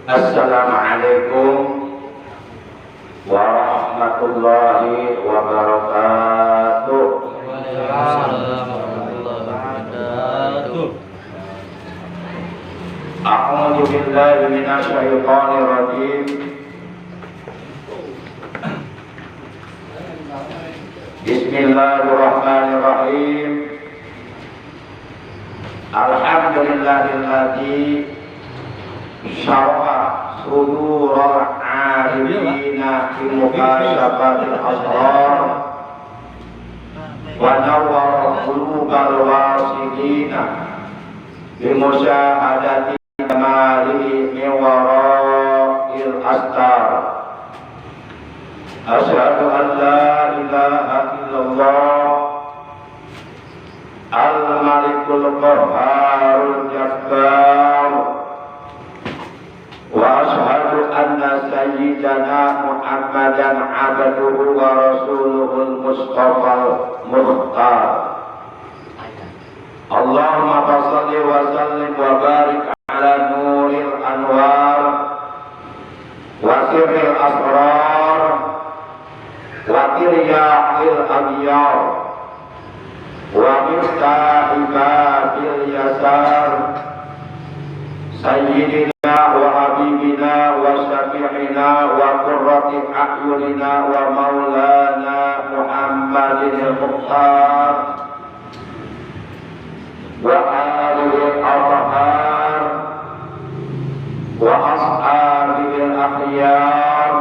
Assalamualaikum warahmatullahi wabarakatuh. Waalaikumsalam warahmatullahi wabarakatuh. A'udzu billahi minasy syaithanir rajim. Bismillahirrahmanirrahim. Alhamdulillahilladzi syaraha sudural arifina fi mukasyafatil asrar wa nawwara qulubal wasidina bi musyahadati kamalihi min wara'il astar. Asyhadu an la ilaha illallah al-malikul qahharul jabbar wa asyhadu anna sayyidana Muhammadan abduhu wa rasuluhul mustafal mukhtar. Allahumma shalli wa sallim wa barik ala nuril anwar wa sirril asrar wa tiryaqil abyar wa miftahi babil yasar sayyidina wa habibina wa syafi'ina wa qurrati a'yunina wa maulana Muhammadin al-Mukhtar wa alihi al-athhar wa ashabihi al-akhyar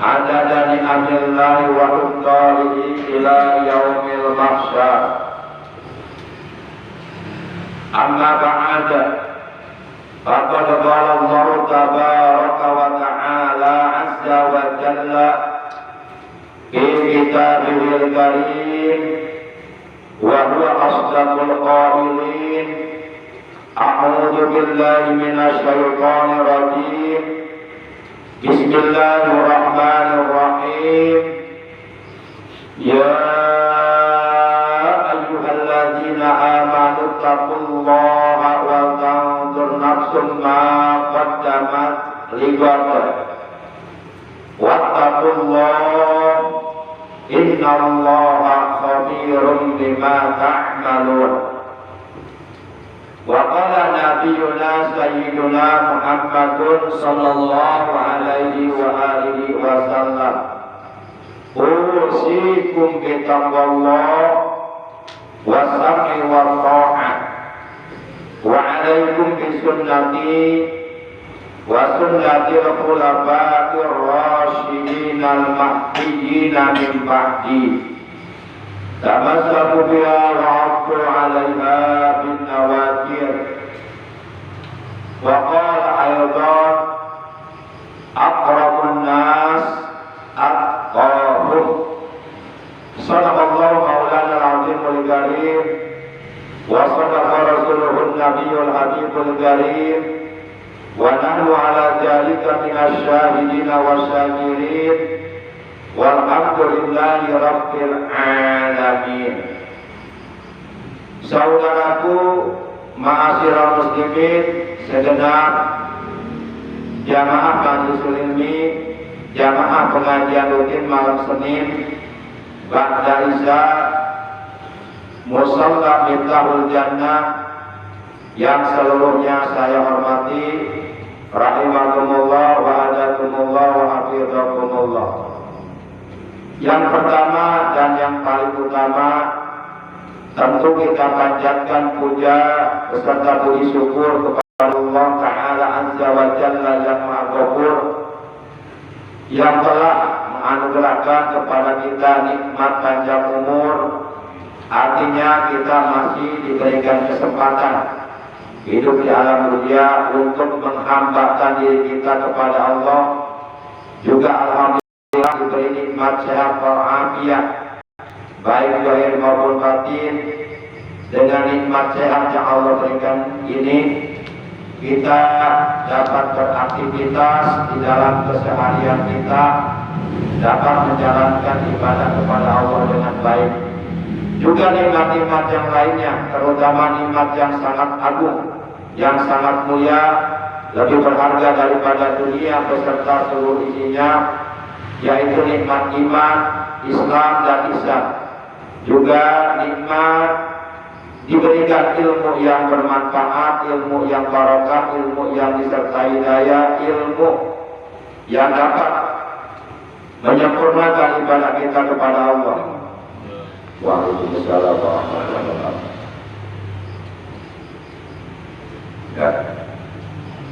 adada ni'amillahi wa hukarihi ila yaumil mahsyar. Amma ba'da, faqad qala Allah tabaraka wa ta'ala azza wa jalla fi kitabihil karim wa huwa asdaqul qailin. A'udzu billahi minasy syaithanir rajim. Bismillahirrahmanirrahim. Ya ayyuhalladzina amanu taqullaha wa tanzur nafsum ma qaddamat lighad wattaqullaha innallaha khabirum bima ta'malun. Wa qala nabiyuna sayyiduna Muhammadun sallallahu alaihi wa alihi wa sallam, usikum bi taqwallah wa sam'i wa ta'ah wa alaikum bi sunnati wa sunnati al-khulafa'ir rasyidin al-mahdiyyin min ba'di tamassaku biha wa 'addu 'alaiha bin nawajir. Wa qala aydan aqrabun nas atqahum. Sadaqallahu maulana al-azimul karim wa sadaqa rasuluhun nabiyul habibul karim wa nahnu ala dhalika minasy syahidin wasyakirin walhamdulillahi rabbil alamin. Saudaraku ma'asyiral muslimin segenap jamaah majlisul ilmi, jamaah pengajian rutin malam Senin ba'da isya musalla Miftahul Jannah yang seluruhnya saya hormati, rahimakumullah wa hadakumullah wa hafidhakumullah. Yang pertama dan yang paling utama, tentu kita panjatkan puja beserta puji syukur kepada Allah Ta'ala Azza wa Jalla yang Maha Ghafur, yang telah menganugerahkan kepada kita nikmat panjang umur. Artinya kita masih diberikan kesempatan hidup di alam dunia untuk menghambakan diri kita kepada Allah. Juga alhamdulillah diberi nikmat sehat walafiat baik zahir maupun batin. Dengan nikmat sehat yang Allah berikan ini, kita dapat beraktivitas di dalam keseharian kita, dapat menjalankan ibadah kepada Allah dengan baik. Juga nikmat-nikmat yang lainnya, terutama nikmat yang sangat agung, yang sangat mulia, lebih berharga daripada dunia beserta seluruh isinya, yaitu nikmat iman, Islam dan ihsan. Juga nikmat diberikan ilmu yang bermanfaat, ilmu yang barokah, ilmu yang disertai daya, ilmu yang dapat menyempurnakan ibadah kita kepada Allah. Waalaikumsalam warahmatullahi wabarakatuh. Ya.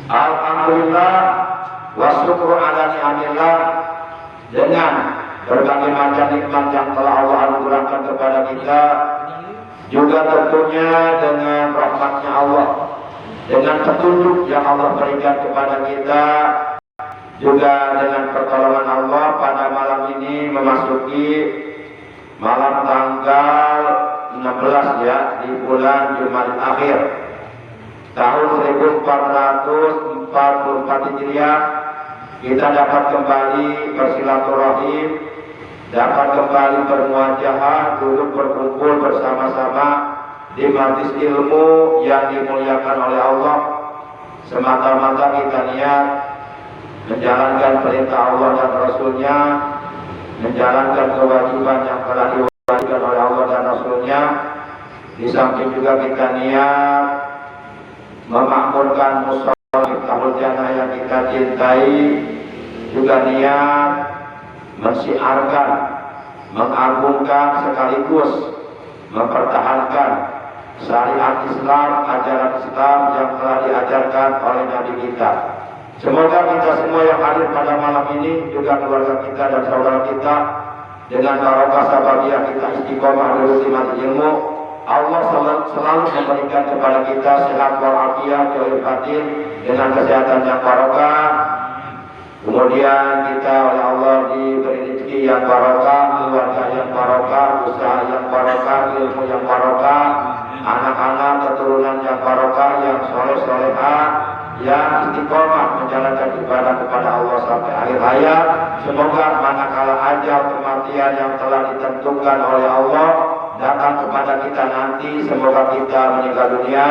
Alhamdulillah wa syukru ala ni'amillah, dengan berbagai macam nikmat yang telah Allah anugerahkan kepada kita, juga tentunya dengan rahmatnya Allah, dengan petunjuk yang Allah berikan kepada kita, juga dengan pertolongan Allah pada malam ini memasuki malam tanggal 16 ya, di bulan Jumadil Akhir tahun 1444 Hijriah. Kita dapat kembali bersilaturahim, dapat kembali bermuajahah, duduk berkumpul bersama-sama di majelis ilmu yang dimuliakan oleh Allah, semata-mata kita niat menjalankan perintah Allah dan Rasulnya, menjalankan kewajiban yang telah diwajibkan oleh Allah dan Rasulnya. Di samping juga kita niat memakmurkan mushola Miftahul Jannah yang kita cintai, juga niat mensiarkan, mengagungkan sekaligus mempertahankan syariat Islam, ajaran Islam yang telah diajarkan oleh Nabi kita. Semoga kita semua yang hadir pada malam ini, juga keluarga kita dan saudara kita, dengan barokah sababiyah kita istiqomah di majelis ilmu, Allah selalu memberikan kepada kita sehat walafiat zahir batin dengan kesehatan yang barokah. Kemudian kita oleh Allah diberi rezeki yang barokah, keluarga yang barokah, usaha yang barokah, ilmu yang barokah, anak-anak keturunan yang barokah, yang soleh-solehah, yang istiqomah menjalankan ibadah kepada Allah sampai akhir hayat. Semoga manakala ajal kematian yang telah ditentukan oleh Allah datang kepada kita nanti, semoga kita meninggal dunia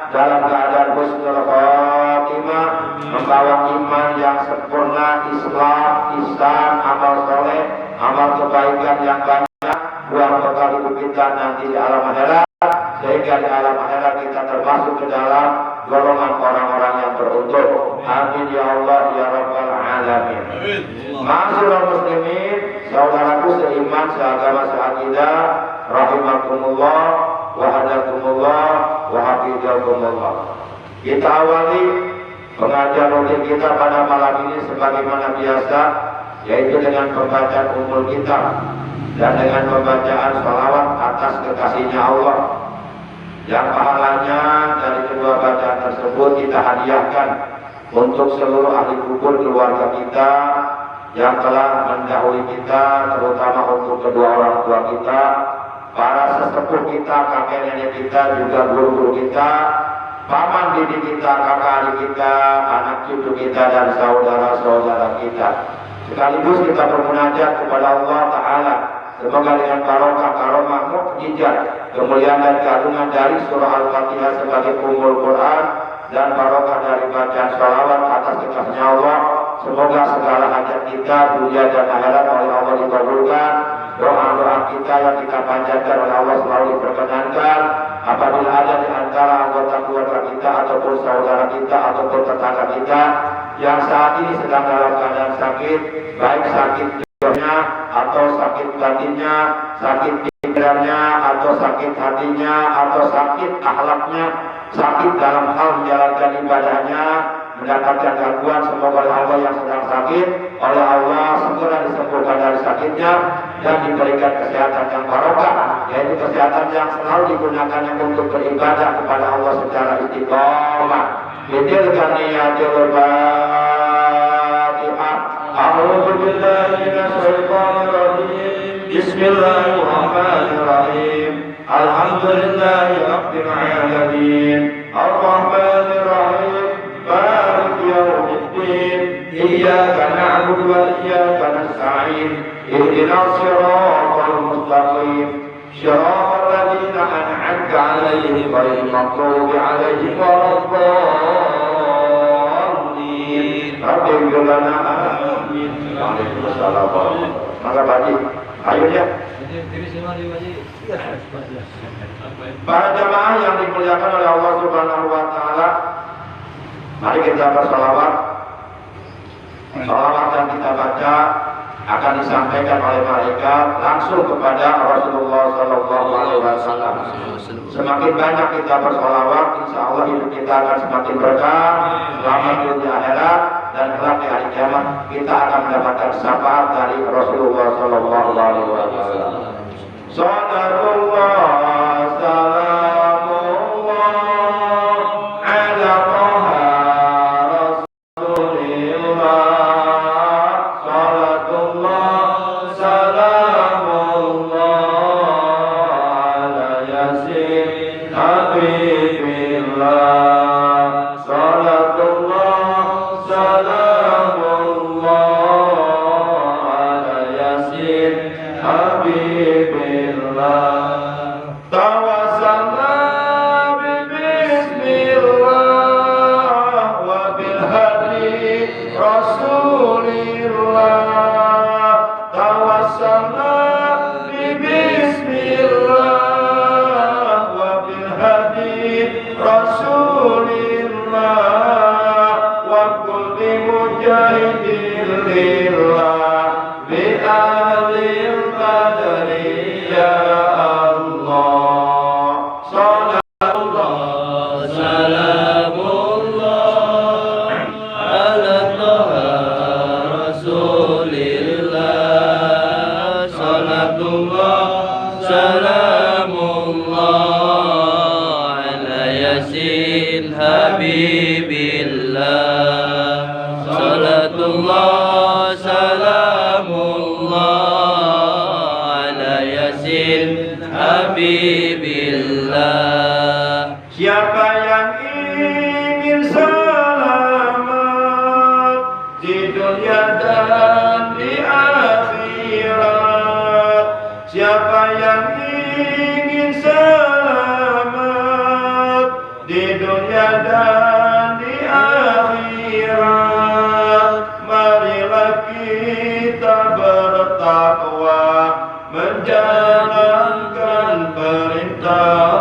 dalam keadaan husnul khotimah, membawa iman yang sempurna, Islam, ihsan, amal soleh, amal kebaikan yang banyak, buat bekal hidup kita nanti di alam akhirat, sehingga di alam akhirat kita termasuk ke dalam golongan orang-orang yang beruntung. Amin ya Allah ya Rabbal Alamin. Ma'asyiral muslimin, saudaraku seiman, seagama, seakidah, rahimakumullah wa hadakumullah wa hafizakumullah. Kita awali pengajian rutin kita pada malam ini sebagaimana biasa, yaitu dengan pembacaan umul kitab dan dengan pembacaan salawat atas kekasihnya Allah, yang pahalanya dari kedua bacaan tersebut kita hadiahkan untuk seluruh ahli kubur keluarga kita yang telah mendahului kita, terutama untuk kedua orang tua kita, para sesepuh kita, kakek nenek kita, juga guru-guru kita, paman bibi kita, kakak adik kita, anak cucu kita, dan saudara-saudara kita. Sekaligus kita bermunajat kepada Allah Ta'ala, semoga dengan barokah, karomah, mukjizat, kemuliaan dan keagungan dari surah Al-Fatihah sebagai ummul Quran, dan barokah dari bacaan sholawat atas kekasihnya Allah, semoga segala hajat kita dunia dan akhirat oleh Allah dikabulkan. Doa-doa kita yang kita panjatkan oleh Allah selalu diperkenankan. Apabila ada di antara anggota keluarga kita ataupun saudara kita ataupun tetangga kita yang saat ini sedang dalam keadaan sakit, baik sakit jiwanya atau sakit batinnya, sakit pikirannya atau sakit hatinya atau sakit akhlaknya, sakit dalam hal menjalankan ibadahnya, mendapatkan gangguan, semoga oleh Allah yang sedang sakit, oleh Allah segera disembuhkan dari sakitnya dan diberikan kesehatan yang barokah, yaitu kesehatan yang selalu digunakannya untuk beribadah kepada Allah secara istiqomah. Bitilkan niyatil Fatihah. A'udzu billahi minasyaitonir rajim. Bismillahirrahmanirrahim. Alhamdulillahi rabbil alamin. Ar-Rahmanir Rahim. Maliki yaumiddin. Iyyaka na'budu wa iyyaka nasta'in. Ihdinas siratal mustaqim. Shiratal ladzina an'amta أنعمت عليهم غير المغضوب عليهم ولا الضالين رب اغفر لنا آمين. Waalaikumsalam. Maka Pak Haji, ayo ya. Para jamaah yang dimuliakan oleh Allah Subhanahu wa taala, mari kita bersalawat. Salawat yang kita baca akan disampaikan oleh malaikat langsung kepada Rasulullah sallallahu alaihi wasallam. Semakin banyak kita bersalawat, insya Allah hidup kita akan semakin berkah, selamat dunia akhirat, dan kelak di hari kiamat kita akan mendapatkan syafaat dari Rasulullah sallallahu alaihi wasallam. Sallallahu Siapa yang ingin selamat di dunia dan di akhirat, siapa yang ingin selamat di dunia dan di akhirat, marilah kita bertakwa menjalankan perintah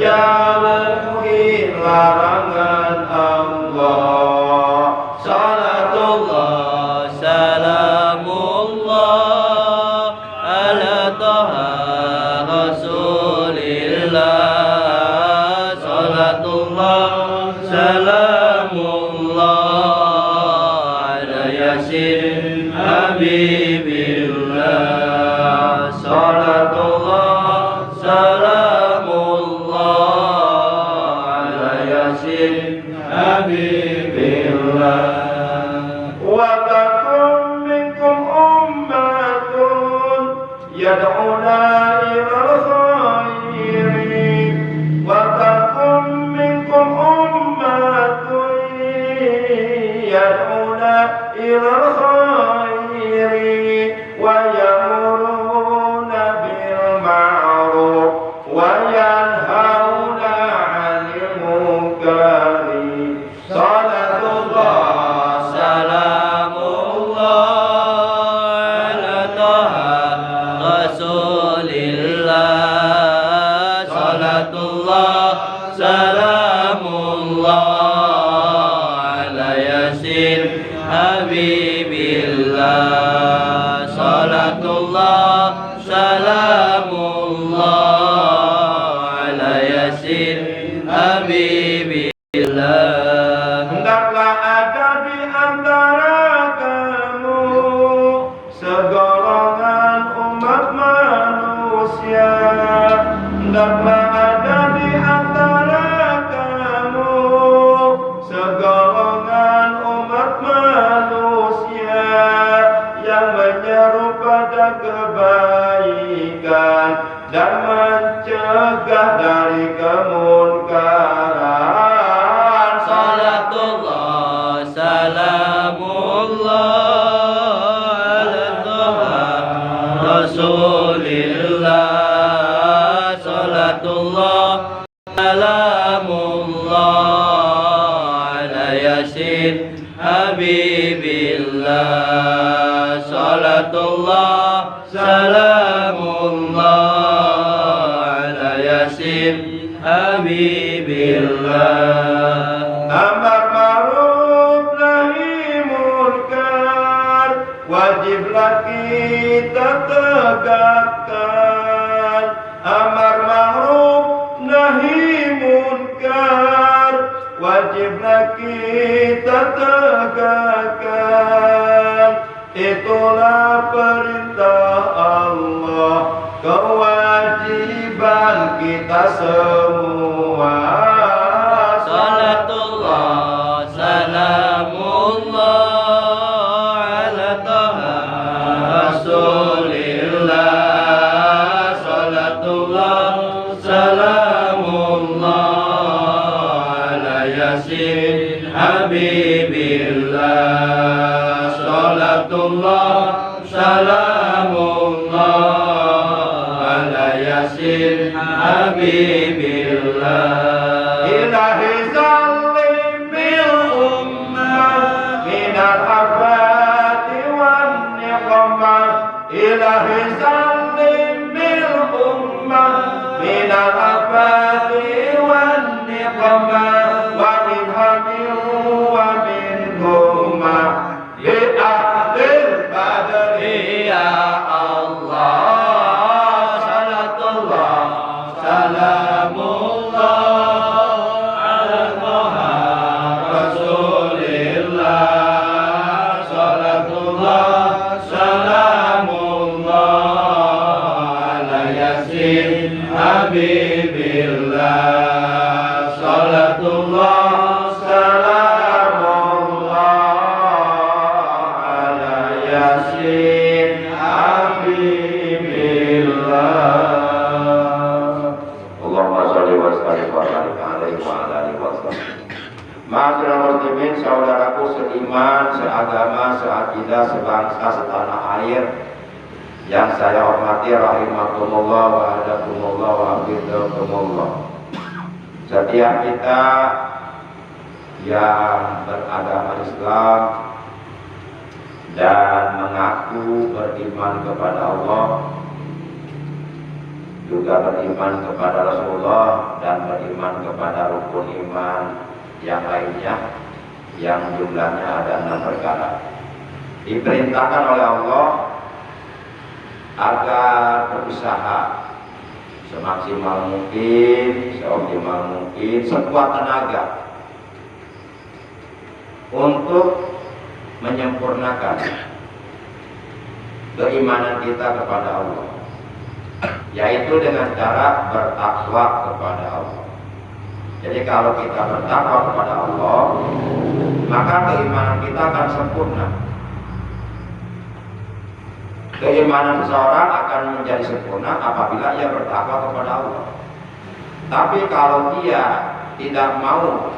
menjauhi larangan Allah. Salatullah salamullah ala taha rasulillah. Salatullah salamullah ala yasin habibillah. Salatullah salamullah wa takum minkum ummatun yad'una ilal khairi wa takum minkum ummatun yad'una ilal khairi wa ya'muruna bil ma'ruf wa yanhauna 'anil munkar. Salatullah salamullah ala taha rasulillah. Salatullah salamullah ala yasin habibillah. Salatullah salamullah ala yasin habibillah. Hendaklah ada di antara kamu segolongan umat manusia. Hendaklah ada di antara kamu segolongan umat manusia yang menyeru pada kebaikan dan mencegah dari kemunkaran. Salatullah salamullah salatullah salamullah ala yasin habibillah salatullah salamullah ala yasin habibillah. Amar ma'ruf nahi munkar wajiblah kita tegakkan. Amar ma'ruf nahi munkar wajiblah kita tegakkan. Itulah perintah Allah, kewajiban kita semua. Salatullah salamullah ala taha rasulillah. Salatullah salamullah ala yasin habibillah. Salatullah salamullah ala yasin habibillah. Ilahi zalim bil ummah minal afati wan niqmah. Ilahi zalim bil ummah minal afati wan niqmah. Wa min hamil wa min gumah bi ahlil badri ya Allah. Salatullah salamullah ala taha rasulillah. Salatullah salamullah ala yasin habibillah. Salatullah salamullah ala yasin habibillah. Allahumma sholli wa sallim wa barik alaihi wa ala alihi wasallam. Ma'asyiral muslimin, saudaraku seiman, seagama, seakidah, sebangsa, setanah air yang saya hormati, rahimakumullah wa hadakumullah wa hafizakumullah. Setiap kita yang beragama Islam dan mengaku beriman kepada Allah, juga beriman kepada Rasulullah dan beriman kepada rukun iman yang lainnya yang jumlahnya ada 6 perkara, diperintahkan oleh Allah agar berusaha semaksimal mungkin, seoptimal mungkin, sekuat tenaga untuk menyempurnakan keimanan kita kepada Allah, yaitu dengan cara bertakwa kepada Allah. Jadi kalau kita bertakwa kepada Allah, maka keimanan kita akan sempurna. Keimanan seseorang akan menjadi sempurna apabila ia bertakwa kepada Allah. Tapi kalau dia tidak mau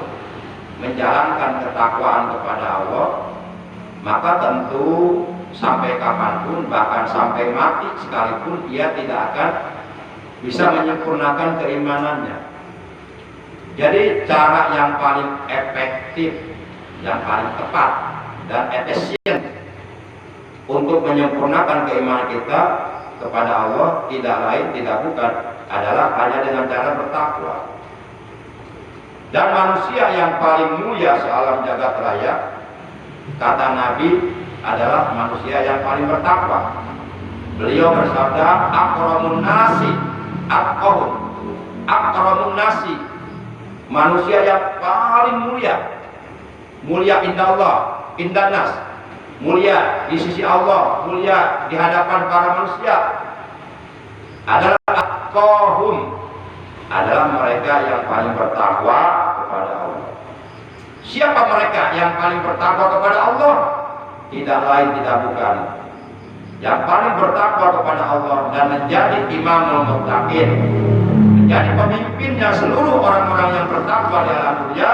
menjalankan ketakwaan kepada Allah, maka tentu sampai kapanpun, bahkan sampai mati sekalipun, ia tidak akan bisa menyempurnakan keimanannya. Jadi cara yang paling efektif, yang paling tepat dan efisien untuk menyempurnakan keimanan kita kepada Allah tidak lain, tidak bukan, adalah hanya dengan cara bertakwa. Dan manusia yang paling mulia sealam jagat raya, kata Nabi, adalah manusia yang paling bertakwa. Beliau bersabda, akramun nasi atqahum. Akramun nasi, manusia yang paling mulia, mulia indallah, indanas, mulia di sisi Allah, mulia di hadapan para manusia, adalah atqahum, adalah mereka yang paling bertakwa kepada Allah. Siapa mereka yang paling bertakwa kepada Allah? Tidak lain, tidak bukan, yang paling bertakwa kepada Allah dan menjadi imamul muttaqin, menjadi pemimpinnya seluruh orang-orang yang bertakwa di alam dunia,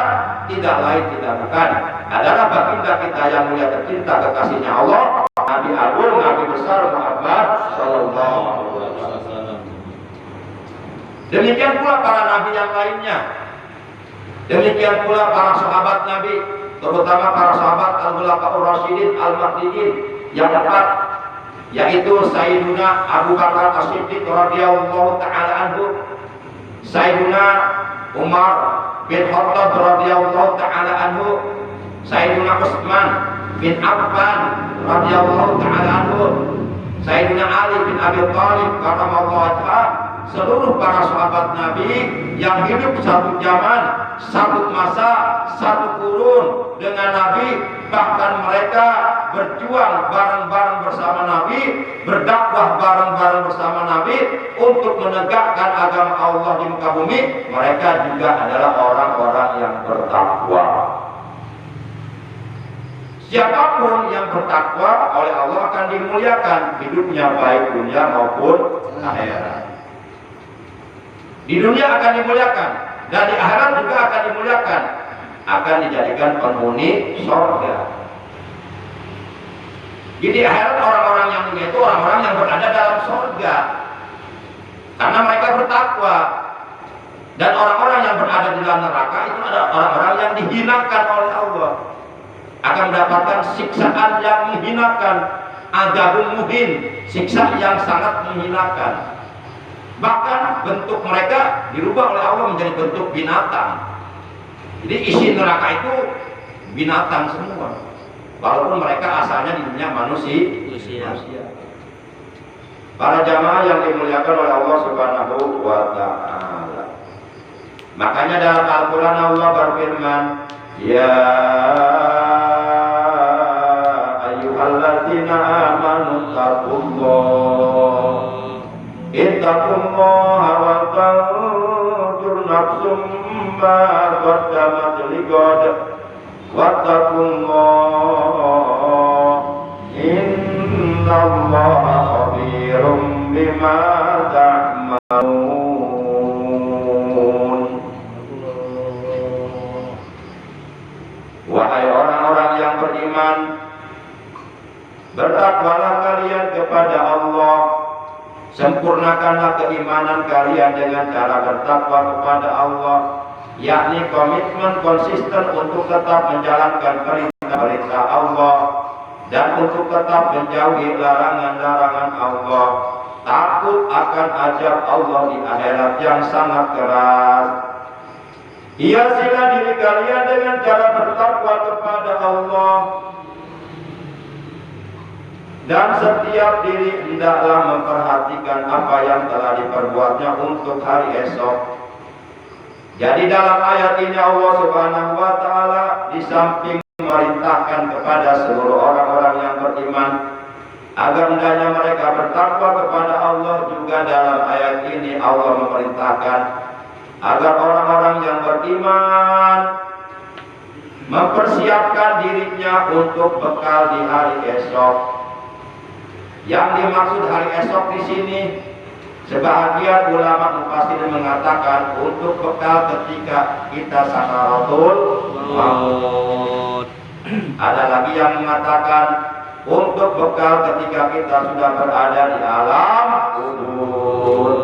tidak lain, tidak bukan, adalah baginda kita yang mulia tercinta, kekasihnya Allah, Nabi Agung, Nabi besar Muhammad sallallahu alaihi wasallam. Demikian pula para nabi yang lainnya. Demikian pula para sahabat Nabi, terutama para sahabat Al-Khulafaur Rasyidin Al-Mahdiyyin yang tepat, yaitu Sayyiduna Abu Bakar As-Siddiq radhiyallahu taala anhu, Sayyiduna Umar bin Khattab radhiyallahu taala anhu, Sayyiduna Utsman bin Affan radhiyallahu taala anhu, Sayyidina Ali bin Abi Thalib karramallahu wajhah, seluruh para sahabat Nabi yang hidup satu zaman, satu masa, satu kurun dengan Nabi, bahkan mereka berjuang bareng-bareng bersama Nabi, berdakwah bareng-bareng bersama Nabi untuk menegakkan agama Allah di muka bumi. Mereka juga adalah orang-orang yang bertakwa. Siapapun yang bertakwa oleh Allah akan dimuliakan hidupnya, baik dunia maupun akhirat. Di dunia akan dimuliakan dan di akhirat juga akan dimuliakan, akan dijadikan penghuni surga. Jadi akhirat orang-orang yang mulia itu orang-orang yang berada dalam surga karena mereka bertakwa. Dan orang-orang yang berada di dalam neraka itu adalah orang-orang yang dihinakan oleh Allah, akan mendapatkan siksaan yang menghinakan, adzabun muhin, siksa yang sangat menghinakan. Bahkan bentuk mereka dirubah oleh Allah menjadi bentuk binatang. Jadi isi neraka itu binatang semua, walaupun mereka asalnya di dunia manusia. Para jamaah yang dimuliakan oleh Allah Subhanahu wa ta'ala, makanya dalam Al-Quran Allah berfirman, ya ayyuhalladzina amanu taqullah ittaqullaha wa tanzur nafsum ma qaddamat lighad wattaqullah innallaha khabirum bima ta'malun. Wahai orang-orang yang beriman, bertakwalah kalian kepada Allah, sempurnakanlah keimanan kalian dengan cara bertakwa kepada Allah, yakni komitmen konsisten untuk tetap menjalankan perintah-perintah Allah dan untuk tetap menjauhi larangan-larangan Allah, takut akan azab Allah di akhirat yang sangat keras. Hiasilah diri kalian dengan cara bertakwa kepada Allah, dan setiap diri hendaklah memperhatikan apa yang telah diperbuatnya untuk hari esok. Jadi dalam ayat ini Allah Subhanahu wa ta'ala di samping memerintahkan kepada seluruh orang-orang yang beriman agar hendaknya mereka bertakwa kepada Allah, juga dalam ayat ini Allah memerintahkan agar orang-orang yang beriman mempersiapkan dirinya untuk bekal di hari esok. Yang dimaksud hari esok di sini, sebahagian ulama mufassir mengatakan untuk bekal ketika kita sakaratul maut. Ada lagi yang mengatakan untuk bekal ketika kita sudah berada di alam kubur.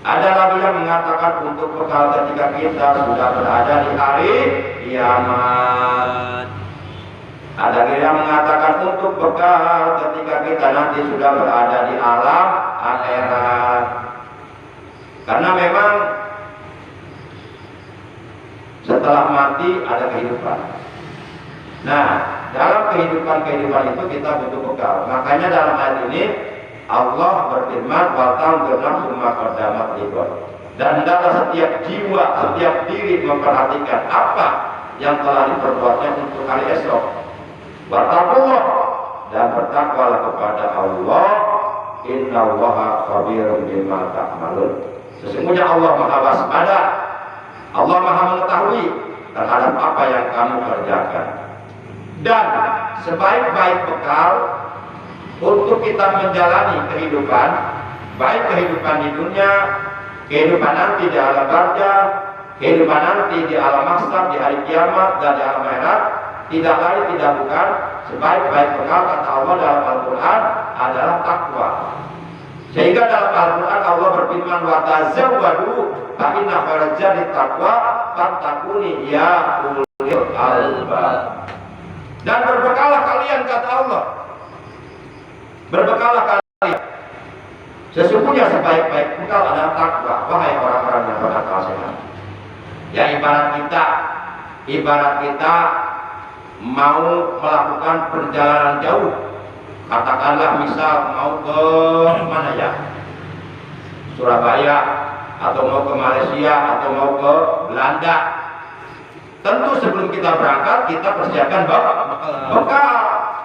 Ada lagi yang mengatakan untuk bekal ketika kita sudah berada di hari kiamat. Ada lagi yang mengatakan untuk bekal ketika kita nanti sudah berada di alam akhirat. Karena memang setelah mati ada kehidupan. Nah, dalam kehidupan itu kita butuh bekal. Makanya dalam ayat ini Allah berfirman, wa tanzur nafsum ma qaddamat lighad. Dan hendaklah setiap jiwa, setiap diri memperhatikan apa yang telah diperbuatnya untuk hari esok. Wattaqullah, dan bertakwalah kepada Allah, innallaha khabirum bima ta'malun. Sesungguhnya Allah Maha waspada, Allah Maha mengetahui terhadap apa yang kamu kerjakan. Dan sebaik-baik bekal untuk kita menjalani kehidupan, baik kehidupan di dunia, kehidupan nanti di alam barzah, kehidupan nanti di alam mahsyar, di hari kiamat, dan di alam akhirat, tidak lain tidak bukan sebaik-baik bekal kata Allah dalam Al-Quran adalah takwa. Sehingga dalam Al-Quran Allah berfirman wa tazawwadu fa inna khairaz zadi taqwa fattaquni ya ulil albab. Dan berbekalah kalian, kata Allah, berbekalah kalian, sesungguhnya sebaik-baik bekal adalah takwa, wahai orang-orang yang berakal sehat. Ya ibarat kita mau melakukan perjalanan jauh, katakanlah misal mau ke mana ya, Surabaya, atau mau ke Malaysia, atau mau ke Belanda. Tentu sebelum kita berangkat kita persiapkan bekal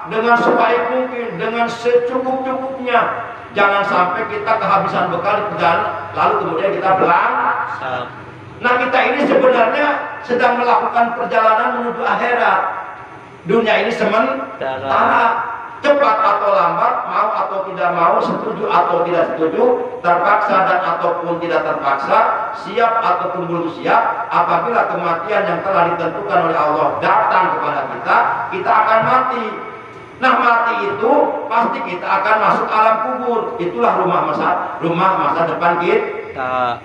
dengan sebaik mungkin, dengan secukup-cukupnya. Jangan sampai kita kehabisan bekal di perjalanan lalu kemudian kita berangkat. Nah, kita ini sebenarnya sedang melakukan perjalanan menuju akhirat. Dunia ini sementara. Cepat atau lambat, mau atau tidak mau, setuju atau tidak setuju, terpaksa dan ataupun tidak terpaksa, siap ataupun belum siap, apabila kematian yang telah ditentukan oleh Allah datang kepada kita, kita akan mati. Nah, mati itu pasti kita akan masuk alam kubur. Itulah rumah masa depan kita.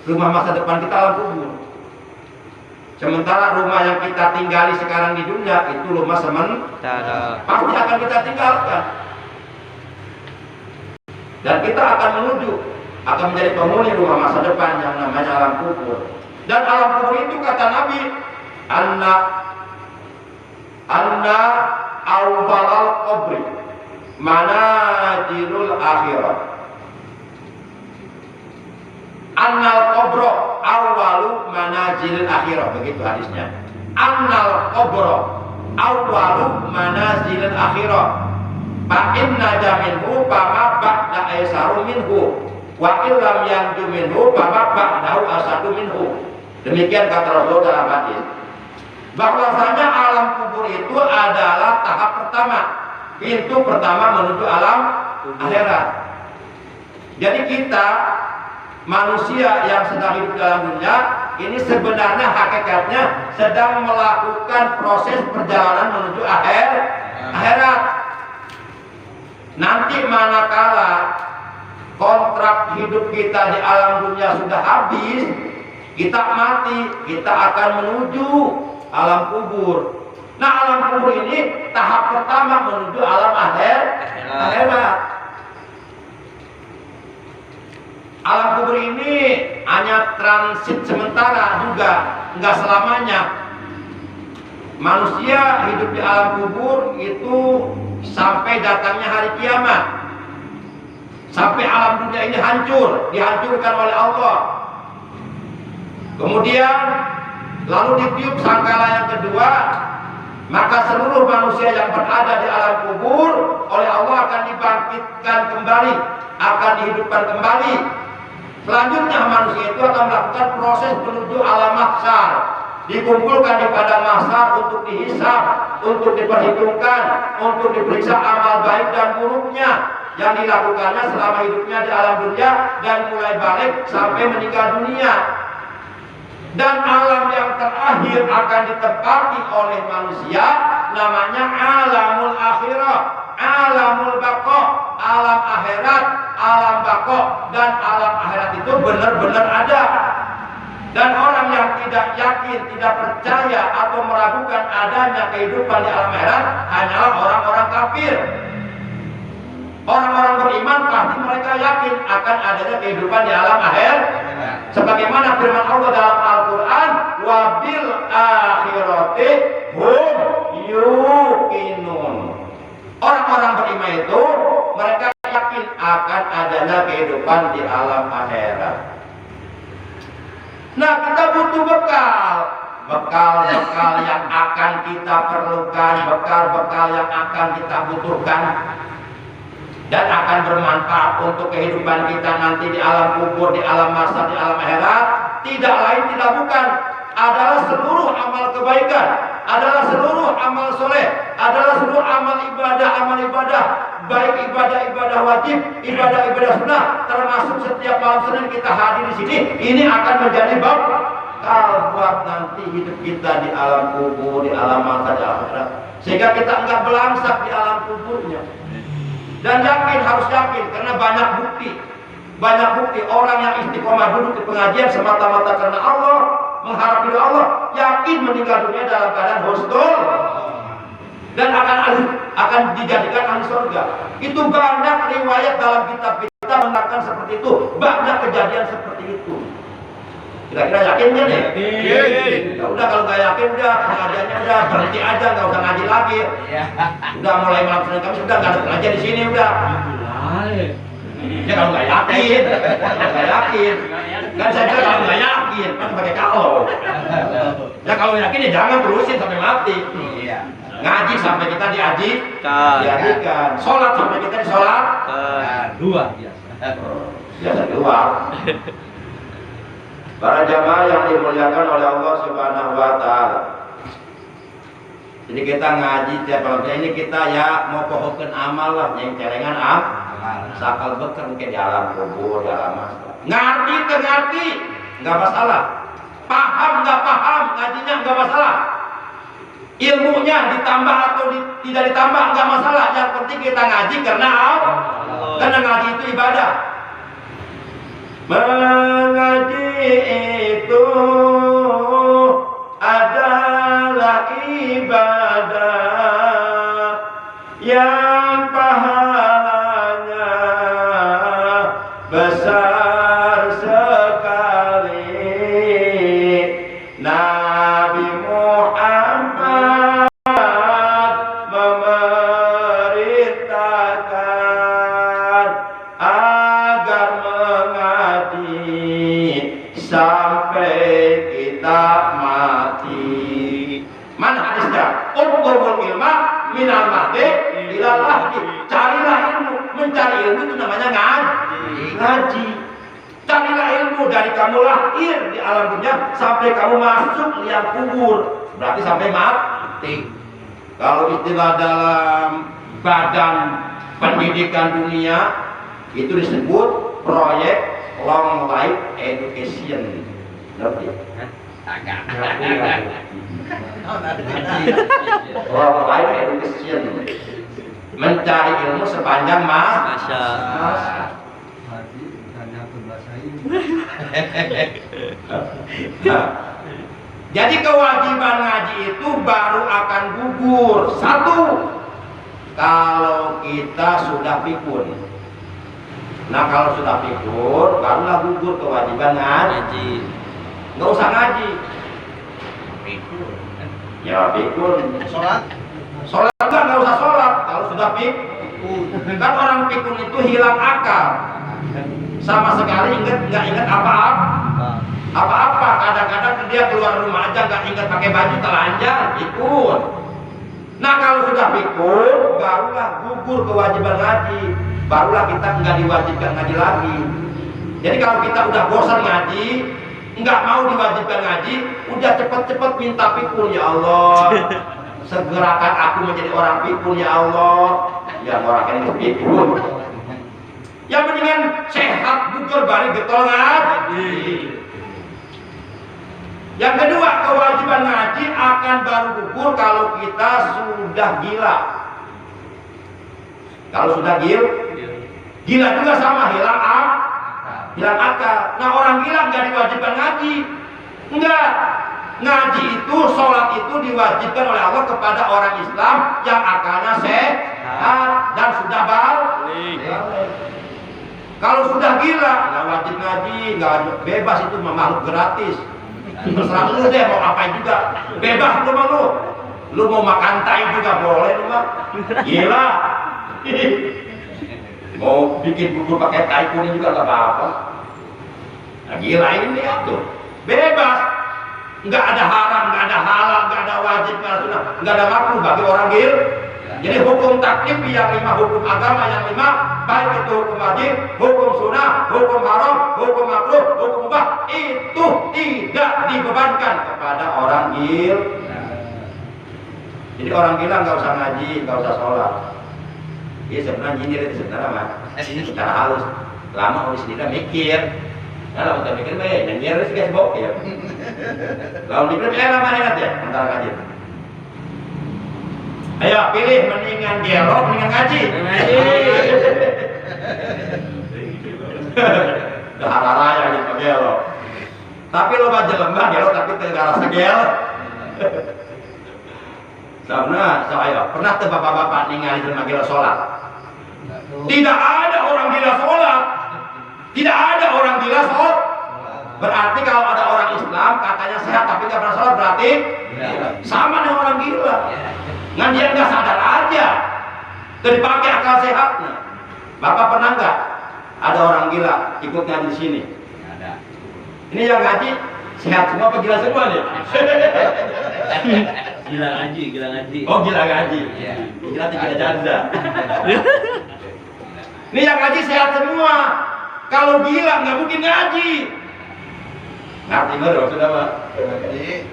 Rumah masa depan kita alam kubur. Sementara rumah yang kita tinggali sekarang di dunia itu rumah sementara, pasti akan kita tinggalkan. Dan kita akan menjadi penghuni rumah masa depan yang namanya alam kubur. Dan alam kubur itu kata Nabi, anna awwalal qabri manazilul akhirat. Annal qabro awwalu manazilil akhirah, begitu hadisnya. Annal qabro awwalu manazilil akhirah. Fa inna jaminhu fama ba'da aisaru minhu wa illam yanju minhu fama ba'dahu asadu minhu. Demikian kata Rasul dalam hadis. Bahwasanya alam kubur itu adalah tahap pertama, pintu pertama menuju alam akhirat. Jadi kita manusia yang sedang hidup dalam dunia ini sebenarnya hakikatnya sedang melakukan proses perjalanan menuju akhirat. Nanti manakala kontrak hidup kita di alam dunia sudah habis, kita mati, kita akan menuju alam kubur. Nah, alam kubur ini tahap pertama menuju alam akhirat. Alam kubur ini hanya transit sementara juga, enggak selamanya. Manusia hidup di alam kubur itu sampai datangnya hari kiamat, sampai alam dunia ini dihancurkan oleh Allah. Kemudian lalu ditiup sangkala yang kedua, maka seluruh manusia yang berada di alam kubur oleh Allah akan dibangkitkan kembali, akan dihidupkan kembali. Selanjutnya manusia itu akan melakukan proses menuju alam mahsyar, dikumpulkan di padang mahsyar untuk dihisab, untuk diperhitungkan, untuk diperiksa amal baik dan buruknya yang dilakukannya selama hidupnya di alam dunia dan mulai balik sampai meninggal dunia. Dan alam yang terakhir akan ditempati oleh manusia namanya alamul akhirah, alamul baqo, alam akhirat, alam baqo. Dan alam akhirat itu benar-benar ada. Dan orang yang tidak yakin, tidak percaya atau meragukan adanya kehidupan di alam akhirat hanyalah orang-orang kafir. Orang-orang beriman pasti mereka yakin akan adanya kehidupan di alam akhirat. Sebagaimana firman Allah dalam Al-Quran, wabil akhirati hum yuqinun. Orang-orang beriman itu mereka yakin akan adanya kehidupan di alam akhirat. Nah, kita butuh bekal yang akan kita perlukan, bekal yang akan kita butuhkan dan akan bermanfaat untuk kehidupan kita nanti di alam kubur, di alam mahsyar, di alam akhirat. Tidak lain tidak bukan adalah seluruh amal kebaikan, adalah seluruh amal soleh, adalah seluruh amal ibadah, baik ibadah wajib, ibadah sunnah, termasuk setiap malam Senin kita hadir di sini. Ini akan menjadi bekal buat nanti hidup kita di alam kubur, di alam mahsyar, di alam akhirat, sehingga kita enggak belangsak di alam kuburnya. Dan yakin, harus yakin, karena banyak bukti. Banyak bukti orang yang istiqomah duduk di pengajian semata-mata karena Allah, mengharap ridho Allah, yakin meninggal dunia dalam keadaan husnul dan akan dijadikan ahli surga. Itu banyak riwayat dalam kitab kita menerangkan seperti itu, banyak kejadian seperti itu. Kira-kira yakin kan ya? Ya udah, kalau nggak yakin udah pengajiannya udah berhenti aja, nggak usah ngaji lagi. Udah mulai malam Senin Kamis udah nggak ada pengajian di sini udah. Ya kalau nggak yakin, kan saya bilang kalau nggak yakin, kan pakai kalau. Ya kalau yakin ya jangan terusin sampai mati. Ngaji sampai kita diajikan, sholat sampai kita disolat. Dua Biasa dua. Para jamaah yang dimuliakan oleh Allah Subhanahu wa Ta'ala. Jadi kita ngaji tiap malamnya ini kita ya mau pohonkan amal lah, yang celengan sakal beker mungkin di alam kubur, di alam masalah. Ngerti, nggak masalah. Paham nggak paham, ngajinya nggak masalah. Ilmunya ditambah atau tidak ditambah nggak masalah. Yang penting kita ngaji karena karena ngaji itu ibadah. Mengaji itu adalah ibadah yang pahalanya besar sekali. Nabi Muhammad memerintahkan agar sampai kita mati. Mana hadisnya? Utlubul ilma minal mahdi ilal lahdi. Carilah ilmu. Mencari ilmu itu namanya ngaji. Carilah ilmu dari kamu lahir di alam dunia sampai kamu masuk liang kubur. Berarti sampai mati. Kalau istilah dalam badan pendidikan dunia itu disebut proyek long life education. Ngerti? Agak. Long life education. Mencari ilmu sepanjang masa. Jadi kewajiban ngaji itu baru akan gugur. Satu, kalau kita sudah pikun. Nah kalau sudah pikun, barulah gugur kewajiban ngaji. Nggak usah ngaji. Ya pikun. Sholat nggak usah sholat. Kalau sudah pikun, kan orang pikun itu hilang akal. Sama sekali nggak ingat apa-apa. Kadang-kadang dia keluar rumah aja nggak ingat pakai baju, telanjang, pikun. Nah kalau sudah pikun, barulah gugur kewajiban ngaji. Barulah kita nggak diwajibkan ngaji lagi. Jadi kalau kita udah bosan ngaji, nggak mau diwajibkan ngaji, udah cepet-cepet minta pikun. Ya Allah, segerakan aku menjadi orang pikun ya Allah. Yang orang ini pikun. Yang mendingan sehat, bugar, balik getol ngaji. Yang kedua, kewajiban ngaji akan baru gugur kalau kita sudah gila. Kalau sudah gila juga sama, hilang akal. Nah orang gila nggak diwajibkan ngaji. Enggak. Ngaji itu, sholat itu diwajibkan oleh Allah kepada orang Islam yang akalnya sehat dan sudah balik. Kalau sudah gila, nggak wajib ngaji, nggak bebas, itu makhluk gratis. Terserah lu deh mau ngapain juga, bebas lu mah lu. Lu mau makan tai juga boleh lu mah. Gila. Mau bikin bubur pakai tai kuning juga nggak apa-apa. Nah, gila ini ya tuh, bebas. Nggak ada haram, nggak ada halal, nggak ada wajib, nggak ada sunnah, nggak ada makruh bagi orang gila. Jadi hukum taklif yang 5, hukum agama yang 5, baik itu hukum wajib, hukum sunnah, hukum haram, hukum makruh, hukum mubah, itu tidak dibebankan kepada orang gila. Jadi orang gila nggak usah ngaji, nggak usah sholat. Dia sebenarnya nyindir itu sebenarnya mah, ini secara halus. Lama udah sendiri mikir. Nah, lama kita mikir, nyindir sih guys bok ya. Kalau mikir, lama enak ya, antara ngaji. Ayo pilih, mendingan gelo, mendingan ngaji. Dahara raya di gelo. Tapi lo baca lembah gelo tapi tegara segel. Karena saya pernah tuh bapak-bapak ningali jelema gila sholat. Tidak ada orang gila sholat. Tidak ada orang gila sholat. Berarti kalau ada orang Islam katanya sehat tapi nggak pernah sholat berarti sama dengan orang gila. Ngan dia nggak sadar aja. Jadi pakai akal sehatnya. Bapak pernah nggak ada orang gila ikut ngaji di sini? Ada. Ini yang ngaji sehat semua apa gila semua nih? Gila ngaji. Oh gila ngaji. Iya. Gila tidak janda. Ini yang ngaji sehat semua. Kalau gila nggak mungkin ngaji. Ngerti nggak dong sudah pak? Ngerti.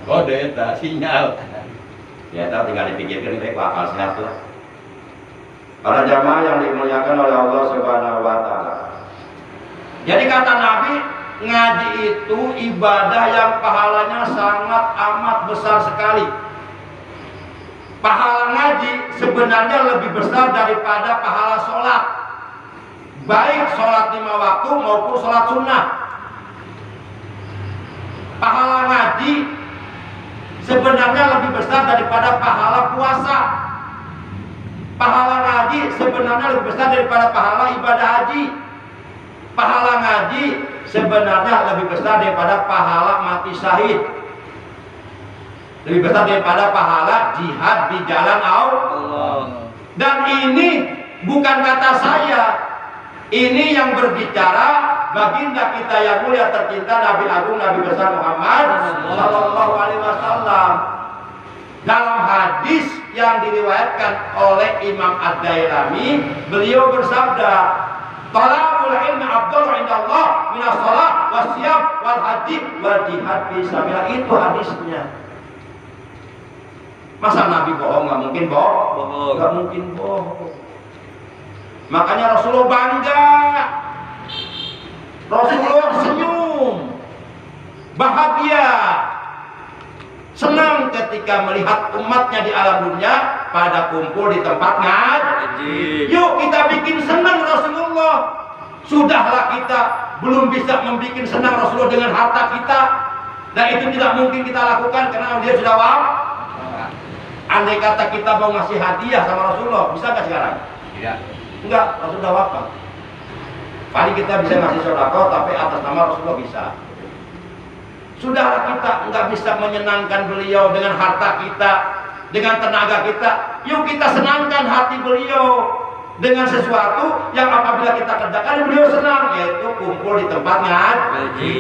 Kode eta sinyal. Ya tahu tinggal dipikirkan baik akal sehat lah. Para jamaah yang dimuliakan oleh Allah Subhanahu Wa Taala. Jadi kata Nabi, ngaji itu ibadah yang pahalanya sangat amat besar sekali. Pahala ngaji sebenarnya lebih besar daripada pahala sholat, baik sholat 5 waktu maupun sholat sunnah. Pahala ngaji sebenarnya lebih besar daripada pahala puasa. Pahala ngaji sebenarnya lebih besar daripada pahala ibadah haji. Pahala ngaji sebenarnya lebih besar daripada pahala mati syahid. Lebih besar daripada pahala jihad di jalan Allah. Dan ini bukan kata saya. Ini yang berbicara baginda kita yang mulia tercinta Nabi Agung Nabi besar Muhammad Sallallahu Alaihi Wasallam. Dalam hadis yang diriwayatkan oleh Imam Ad-Dailami, beliau bersabda, "Talabul ilmi afdalu indallah minas shalah wasyam wal haji wal jihad fi sabilillah." Itu hadisnya. Masa Nabi bohong? Nggak mungkin bohong. Nggak mungkin bohong. Makanya Rasulullah bangga. Rasulullah senyum, bahagia, senang ketika melihat umatnya di alam dunia pada kumpul di tempat ngaji. Yuk kita bikin senang Rasulullah. Sudahlah kita belum bisa membuat senang Rasulullah dengan harta kita, dan itu tidak mungkin kita lakukan karena dia sudah wafat. Andai kata kita mau ngasih hadiah sama Rasulullah, bisa nggak sekarang? Tidak. Enggak, Rasul sudah wafat. Paling kita bisa ngasih sedekah, tapi atas nama Rasulullah bisa. Sudahlah kita nggak bisa menyenangkan beliau dengan harta kita, dengan tenaga kita. Yuk kita senangkan hati beliau dengan sesuatu yang apabila kita kerjakan beliau senang, yaitu kumpul di tempat ngaji.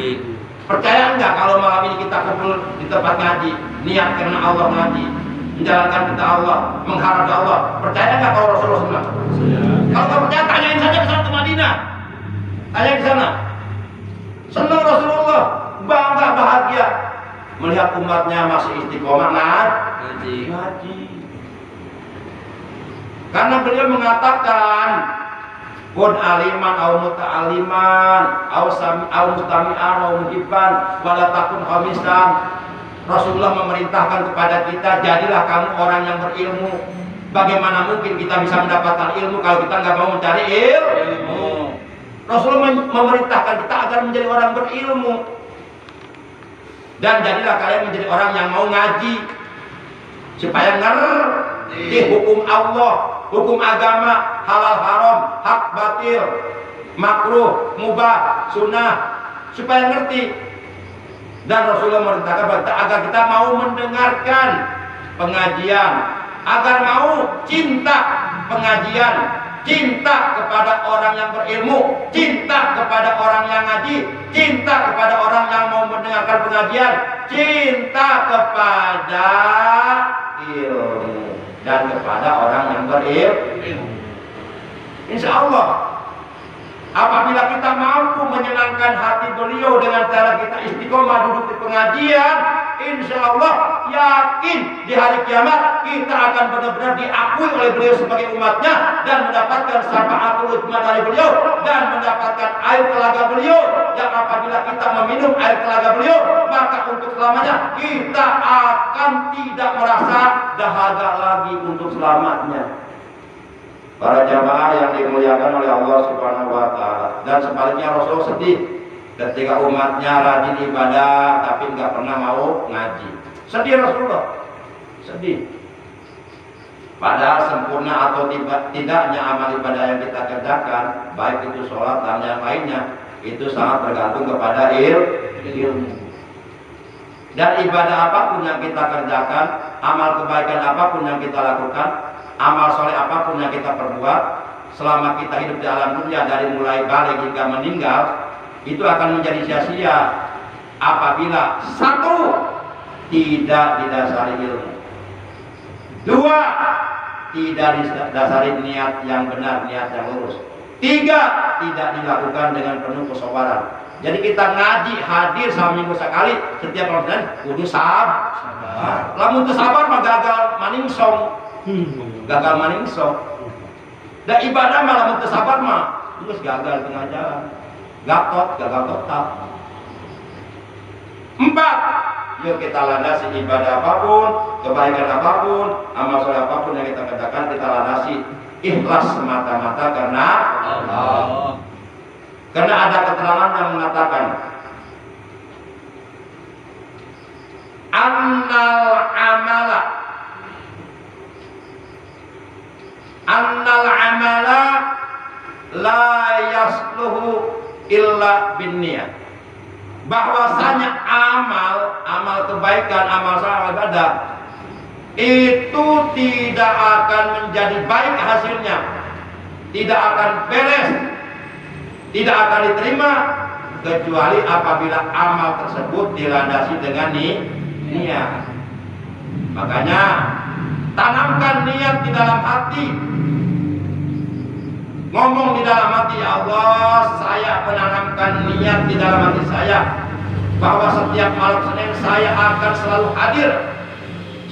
Percaya enggak kalau malam ini kita kumpul di tempat ngaji, niat karena Allah ngaji, menjalankan kita Allah, mengharap Allah. Percaya enggak kalau Rasulullah senang? Kalau nggak percaya tanyain saja ke sana ke Madinah. Tanya di sana. Senang Rasulullah, bangga bahagia melihat umatnya masih istiqomah ngaji. Karena beliau mengatakan, "Kun aliman au muta'aliman au mustami'an au muhibban wala takun khamisan." Rasulullah memerintahkan kepada kita, jadilah kamu orang yang berilmu. Bagaimana mungkin kita bisa mendapatkan ilmu kalau kita nggak mau mencari ilmu? Rasulullah memerintahkan kita agar menjadi orang berilmu. Dan jadilah kalian menjadi orang yang mau ngaji, supaya ngerti hukum Allah, hukum agama, halal haram, hak batil, makruh, mubah, sunnah, supaya ngerti. Dan Rasulullah memerintahkan kita agar kita mau mendengarkan pengajian, agar mau cinta pengajian, cinta kepada orang yang berilmu, cinta kepada orang yang ngaji, cinta kepada orang yang mau mendengarkan pengajian, cinta kepada ilmu dan kepada orang yang berilmu. Insya Allah, apabila kita mampu menyenangkan hati beliau dengan cara kita istiqomah duduk di pengajian, insya Allah yakin di hari kiamat kita akan benar-benar diakui oleh beliau sebagai umatnya dan mendapatkan syafaatul utsman dari beliau dan mendapatkan air telaga beliau yang apabila kita tidak meminum air telaga beliau, maka untuk selamanya kita akan tidak merasa dahaga lagi untuk selamanya. Para jamaah yang dimuliakan oleh Allah Subhanahu wa Ta'ala. Dan sebaliknya Rasul sedih ketika umatnya rajin ibadah tapi nggak pernah mau ngaji. Sedih Rasulullah, sedih. Padahal sempurna atau tidaknya amal ibadah yang kita kerjakan, baik itu sholat dan yang lainnya, itu sangat tergantung kepada ilmu. Dan ibadah apapun yang kita kerjakan, amal kebaikan apapun yang kita lakukan, amal soleh apapun yang kita perbuat, selama kita hidup di alam dunia dari mulai balik hingga meninggal, itu akan menjadi sia-sia apabila satu, tidak didasari ilmu, dua, tidak didasari niat yang benar, niat yang lurus, tiga, tidak dilakukan dengan penuh kesabaran. Jadi kita ngaji hadir seminggu sekali setiap Ramadan kudu sabar. Lamun teu sabar mah gagal maningsong. Gagal maningsong. Dan ibadah mah lamun teu sabar mah terus gagal tengah jalan. Gatot, gagal total. 4. Yuk kita landasi ibadah apapun, kebaikan apapun, amal soleh apapun yang kita kerjakan, kita landasi ikhlas semata-mata karena Allah. Karena ada keterangan yang mengatakan annal amala la yasluhu illa binniyat. Bahwasanya amal kebaikan, amal saleh, ibadah itu tidak akan menjadi baik hasilnya, tidak akan beres, tidak akan diterima kecuali apabila amal tersebut dilandasi dengan niat. Makanya tanamkan niat di dalam hati. Ngomong di dalam hati, ya Allah, saya menanamkan niat di dalam hati saya bahwa setiap malam Senin saya akan selalu hadir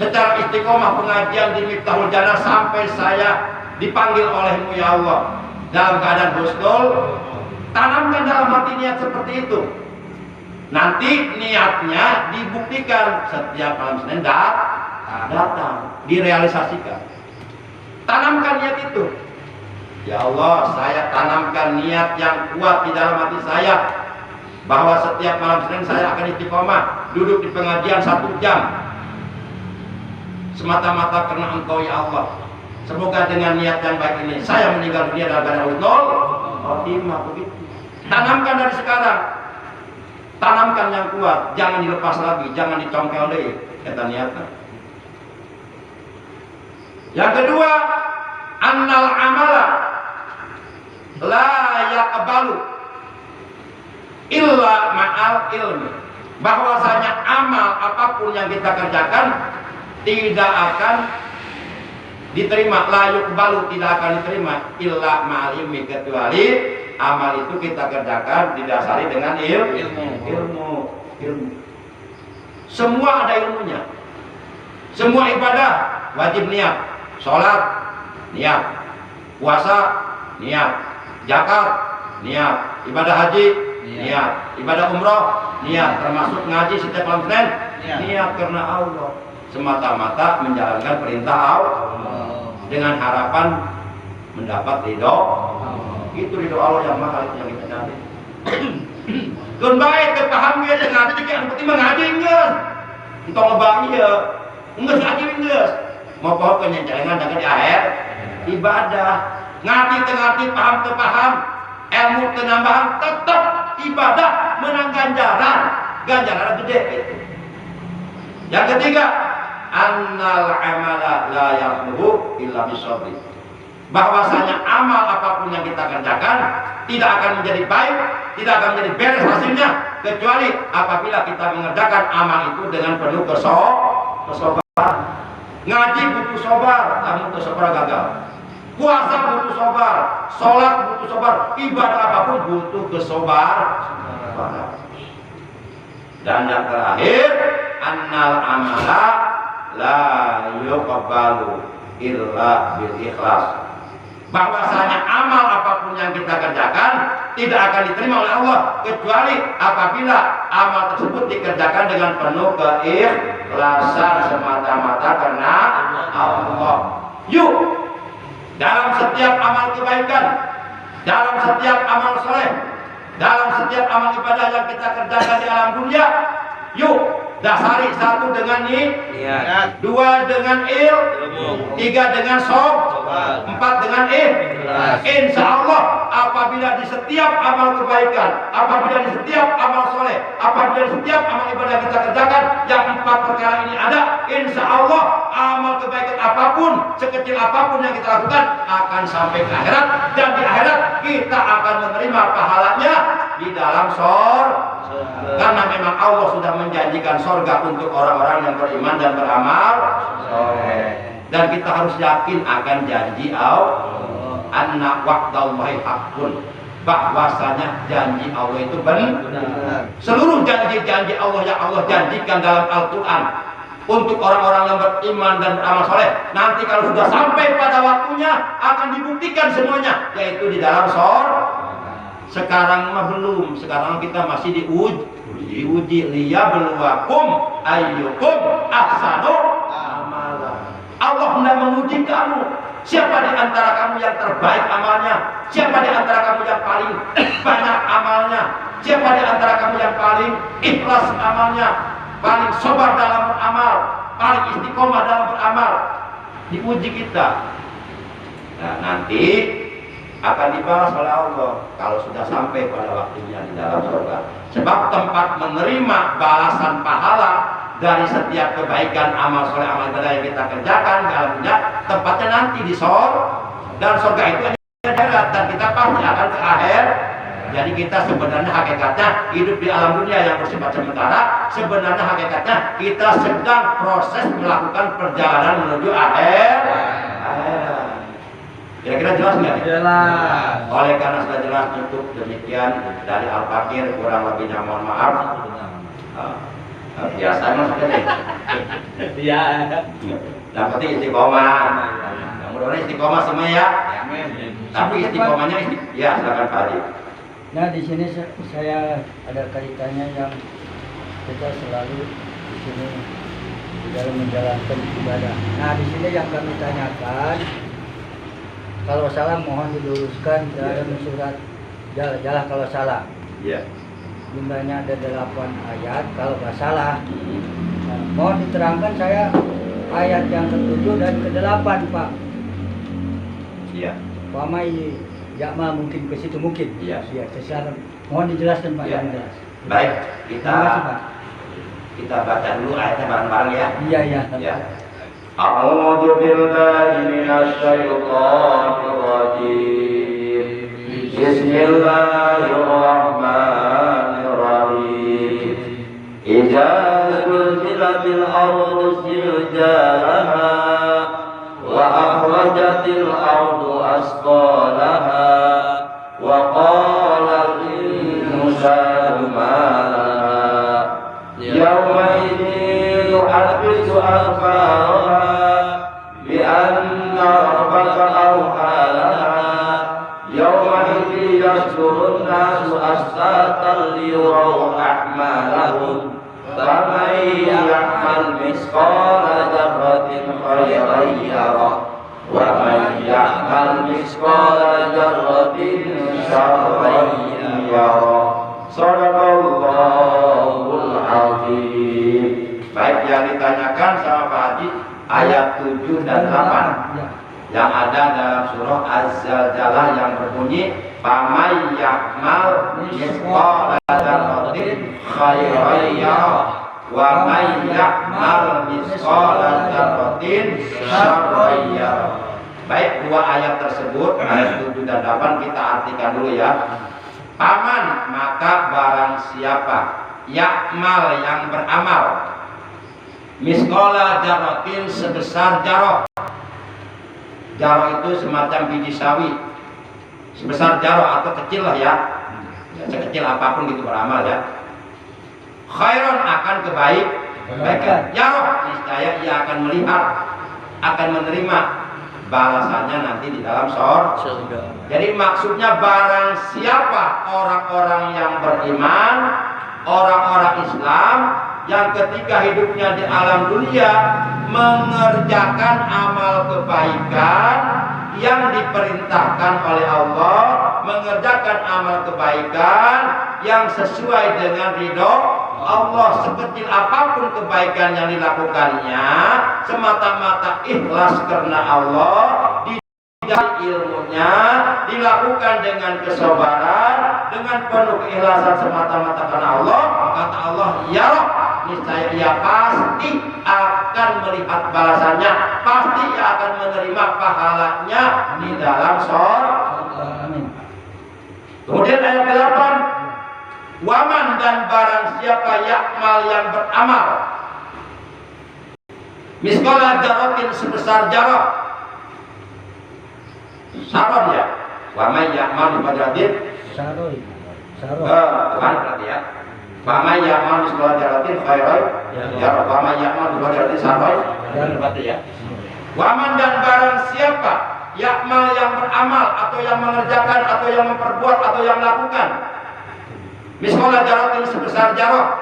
secara istiqomah pengajian di Miftahul Jannah sampai saya dipanggil oleh-Mu ya Allah dalam keadaan husnul. Tanamkan dalam hati niat seperti itu. Nanti niatnya dibuktikan setiap malam Senin datang, direalisasikan. Tanamkan niat itu. Ya Allah, saya tanamkan niat yang kuat di dalam hati saya bahwa setiap malam Senin saya akan istiqomah duduk di pengajian 1 jam semata-mata karena Engkau ya Allah. Semoga dengan niat yang baik ini saya meninggal dunia dalam keadaan husnul khotimah. Begitu. Tanamkan dari sekarang. Tanamkan yang kuat, jangan dilepas lagi, jangan dicongkel deh kata niatnya. Yang kedua, annal amala la yaqbalu illa ma'al ilmi. Bahwasanya amal apapun yang kita kerjakan tidak akan diterima, la yuqbalu, tidak akan diterima illa ma'al ilmi, kecuali amal itu kita kerjakan didasari dengan ilmu. Semua ada ilmunya. Semua ibadah wajib niat. Sholat niat, puasa niat, zakat niat, ibadah haji niat, ibadah umroh niat, termasuk ngaji setiap malam Senin niat karena Allah, semata-mata menjalankan perintah Allah dengan harapan mendapat ridho. Itu ridho Allah yang mahal, itu yang kita cari. Kun baik kepaham ge dengan arti yang penting mengaji geus. Entong loba ieu. Geus ngaji geus. Mau pohon kenyencelengan jangan di akhir ibadah. Ngerti teu ngerti, paham teu paham, ilmu teu nambahan, tetep ibadah menang ganjaran. Ganjaran gede itu. Yang ketiga, annal amala la yahluhu illa bisabri. Bahwasanya amal apapun yang kita kerjakan tidak akan menjadi baik, tidak akan menjadi beres hasilnya kecuali apabila kita mengerjakan amal itu dengan penuh kesabaran. Ngaji butuh sabar, namun butuh sabar gagal. Puasa butuh sabar, sholat butuh sabar, ibadah apapun butuh kesabaran. Dan yang terakhir, annal amala la yuqbalu illa bil ikhlas. Bahwasanya amal apapun yang kita kerjakan tidak akan diterima oleh Allah kecuali apabila amal tersebut dikerjakan dengan penuh keikhlasan semata-mata karena Allah. Yuk, dalam setiap amal kebaikan, dalam setiap amal soleh, dalam setiap amal ibadah yang kita kerjakan di alam dunia, yuk dasari satu dengan niat, dua dengan tiga dengan empat dengan insya Allah apabila di setiap amal kebaikan, apabila di setiap amal soleh, apabila di setiap amal ibadah kita kerjakan yang empat perkara ini ada, insya Allah amal kebaikan apapun, sekecil apapun yang kita lakukan akan sampai ke akhirat, dan di akhirat kita akan menerima pahalanya di dalam karena memang Allah sudah menjanjikan sorga untuk orang-orang yang beriman dan beramal soleh. Dan kita harus yakin akan janji Allah, anna wa'dallahi haqqun, bahwasanya janji Allah itu benar. Seluruh janji-janji Allah yang Allah janjikan dalam Al-Quran untuk orang-orang yang beriman dan beramal soleh, nanti kalau sudah sampai pada waktunya akan dibuktikan semuanya, yaitu di dalam Sekarang mah belum, sekarang kita masih diuji liyabluwakum ayyukum ahsanu amala. Allah hendak menguji kamu, siapa di antara kamu yang terbaik amalnya, siapa di antara kamu yang paling banyak amalnya, siapa di antara kamu yang paling ikhlas amalnya, paling sabar dalam beramal, paling istiqomah dalam beramal. Diuji kita. Nah, nanti akan dibalas oleh Allah kalau sudah sampai pada waktunya di dalam surga. Sebab tempat menerima balasan pahala dari setiap kebaikan amal soleh, amal ibadah yang kita kerjakan dalam dunia, tempatnya nanti di dan surga itu ada, dan kita pasti akan ke akhir. Jadi kita sebenarnya hakikatnya hidup di alam dunia yang bersifat sementara, sebenarnya hakikatnya kita sedang proses melakukan perjalanan menuju akhir. Kira-kira jelas nggak? Jelas. Oleh karena sudah jelas, cukup demikian dari Al-Fakir, kurang lebihnya mohon maaf. Biasa emang sudah deh. Iya. Yang penting istiqomah. Mudah-mudahan istiqomah semua ya. Tapi istiqomahnya ya silakan Pak Haji. Nah di sini saya ada kaitannya yang kita selalu di sini di dalam menjalankan ibadah. Nah di sini yang kami tanyakan, kalau salah mohon diluruskan dalam surat Jalah kalau salah. Iya. Jumlahnya ada 8 ayat kalau nggak salah. Nah, mohon diterangkan saya ayat yang ke-7 dan ke-8 Pak. Iya. Pamai Yakma mungkin ke situ mungkin. Iya. Ya, secara mohon dijelaskan Pak. Iya. Yang jelas. Baik, Terima kasih, Pak. kita baca dulu ayatnya bareng-bareng ya. Iya, iya. Ya. A'udzu billahi minasyaitonir rajim. Bismillahirrahmanirrahim. Idza zulzilatil ardu zilzalaha wa akhrajatil ardu asqalaha wa qala al-insanu ma laha yawma idzin yuhaddisu akhbaraha bi anna rabbaka awha laha yawma idzin yasdurun nasu ashtatan liyuraw a'malahum faman ya'mal misqala dzarratin khairan yarah wa man ya'mal misqala dzarratin syarran yarah. Shadaqallahul azim. Baik, yang ditanyakan sama Pak Haji ayat 7 dan 8 yang ada dalam surah Az-Zalzalah yang berbunyi famay ya'mal misqala dzarratin khairan yarah wa may ya'mal misqala dzarratin syarran yarah. Baik, dua ayat tersebut ayat 7 dan 8 kita artikan dulu ya. Paman maka barang siapa yakmal yang beramal misqala dzarratin sebesar jarrah. Jarrah itu semacam biji sawi, sebesar jarrah atau kecil lah ya, sekecil apapun gitu beramal ya. Khairon akan kebaikan. Jarrah niscaya ia akan melihat, akan menerima balasannya nanti di dalam surga. Jadi maksudnya barang siapa orang-orang yang beriman, orang-orang Islam yang ketika hidupnya di alam dunia mengerjakan amal kebaikan yang diperintahkan oleh Allah, mengerjakan amal kebaikan yang sesuai dengan ridho Allah, sekecil apapun kebaikan yang dilakukannya semata-mata ikhlas karena Allah, dari ilmunya dilakukan dengan kesabaran, dengan penuh keikhlasan semata-mata karena Allah, kata Allah, ya Rabb, niscaya ia pasti akan melihat balasannya, pasti ia akan menerima pahalanya di dalam surga. Kemudian ayat 8, waman dan barang siapa yakmal yang beramal miskola jarotin sebesar jarot saron ya, waman yakmal di badratin Saroy. bukan berarti ya, waman yakmal miskola jarotin khairoy jarot, waman yakmal di badratin saroy berarti ya. Waman dan barang siapa yakmal yang beramal atau yang mengerjakan atau yang memperbuat atau yang melakukan miskola jarotin sebesar jarot